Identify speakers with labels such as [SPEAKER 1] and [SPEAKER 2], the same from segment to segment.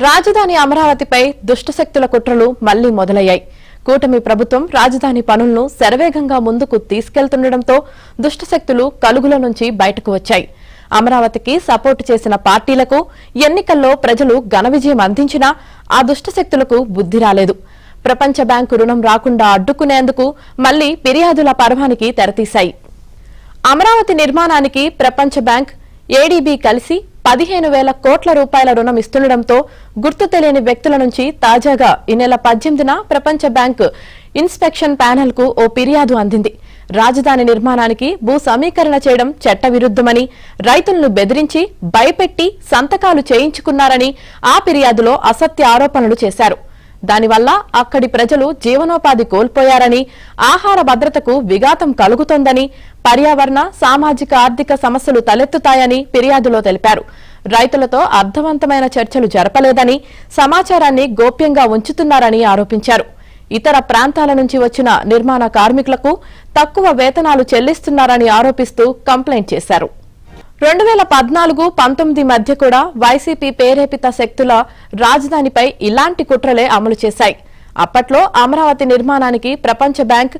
[SPEAKER 1] రాజధాని అమరావతిపై దుష్టశక్తుల కుట్రలు మళ్లీ మొదలయ్యాయి. కూటమి ప్రభుత్వం రాజధాని పనులను శరవేగంగా ముందుకు తీసుకెళ్తుండటంతో దుష్టశక్తులు కలుగుల నుంచి బయటకు వచ్చాయి. అమరావతికి సపోర్టు చేసిన పార్టీలకు ఎన్నికల్లో ప్రజలు ఘన విజయం అందించినా ఆ దుష్టశక్తులకు బుద్ధి రాలేదు. ప్రపంచ బ్యాంకు రుణం రాకుండా అడ్డుకునేందుకు మళ్లీ ఫిర్యాదుల పర్వానికి తెరతీశాయి. అమరావతి నిర్మాణానికి ప్రపంచ బ్యాంక్, ఏడీబీ కలిసి 15,000 కోట్ల రూపాయల రుణం ఇస్తుండటంతో గుర్తు తెలియని వ్యక్తుల నుంచి తాజాగా ఈ నెల 18న ప్రపంచ బ్యాంక్ ఇన్స్పెక్షన్ ప్యానెల్ కు ఓ ఫిర్యాదు అందింది. రాజధాని నిర్మాణానికి భూ సమీకరణ చేయడం చట్టవిరుద్దమని, రైతులను బెదిరించి భయపెట్టి సంతకాలు చేయించుకున్నారని ఆ ఫిర్యాదులో అసత్య ఆరోపణలు చేశారు. దానివల్ల అక్కడి ప్రజలు జీవనోపాధి కోల్పోయారని, ఆహార భద్రతకు విఘాతం కలుగుతోందని, పర్యావరణ, సామాజిక, ఆర్థిక సమస్యలు తలెత్తుతాయని ఫిర్యాదులో తెలిపారు. రైతులతో అర్థవంతమైన చర్చలు జరపలేదని, సమాచారాన్ని గోప్యంగా ఉంచుతున్నారని ఆరోపించారు. ఇతర ప్రాంతాల నుంచి వచ్చిన నిర్మాణ కార్మికులకు తక్కువ వేతనాలు చెల్లిస్తున్నారని ఆరోపిస్తూ కంప్లైంట్ చేశారు. 2014-19 మధ్య కూడా వైసీపీ ప్రేరేపిత శక్తుల రాజధానిపై ఇలాంటి కుట్రలే అమలు చేశాయి. అప్పట్లో అమరావతి నిర్మాణానికి ప్రపంచ బ్యాంక్,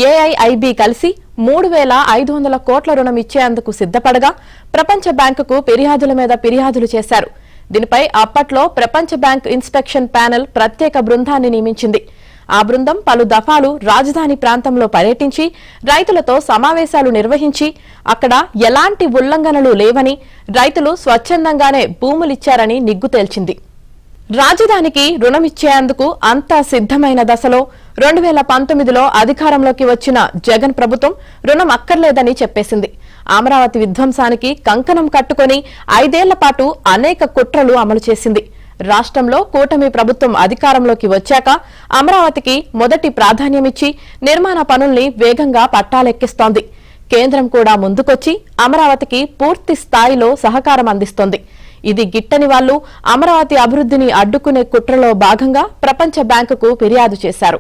[SPEAKER 1] ఏఐఐబీ కలిసి 3,500 కోట్ల రుణం ఇచ్చేందుకు సిద్ధపడగా ప్రపంచ బ్యాంకుకు ఫిర్యాదుల మీద ఫిర్యాదులు చేశారు. దీనిపై అప్పట్లో ప్రపంచ బ్యాంక్ ఇన్స్పెక్షన్ ప్యానెల్ ప్రత్యేక బృందాన్ని నియమించింది. ఆ బృందం పలు దఫాలు రాజధాని ప్రాంతంలో పర్యటించి రైతులతో సమావేశాలు నిర్వహించి అక్కడ ఎలాంటి ఉల్లంఘనలు లేవని, రైతులు స్వచ్ఛందంగానే భూములిచ్చారని నిగ్గు తేల్చింది. రాజధానికి రుణం ఇచ్చేందుకు అంతా సిద్ధమైన దశలో 2019లో అధికారంలోకి వచ్చిన జగన్ ప్రభుత్వం రుణం అక్కర్లేదని చెప్పేసింది. అమరావతి విధ్వంసానికి కంకణం కట్టుకుని 5 ఏళ్ల పాటు అనేక కుట్రలు అమలు చేసింది. రాష్ట్రంలో కూటమి ప్రభుత్వం అధికారంలోకి వచ్చాక అమరావతికి మొదటి ప్రాధాన్యమిచ్చి నిర్మాణ పనుల్ని వేగంగా పట్టాలెక్కిస్తోంది. కేంద్రం కూడా ముందుకొచ్చి అమరావతికి పూర్తి స్థాయిలో సహకారం అందిస్తోంది. ఇది గిట్టని వాళ్లు అమరావతి అభివృద్ధిని అడ్డుకునే కుట్రలో భాగంగా ప్రపంచ బ్యాంకుకు ఫిర్యాదు చేశారు.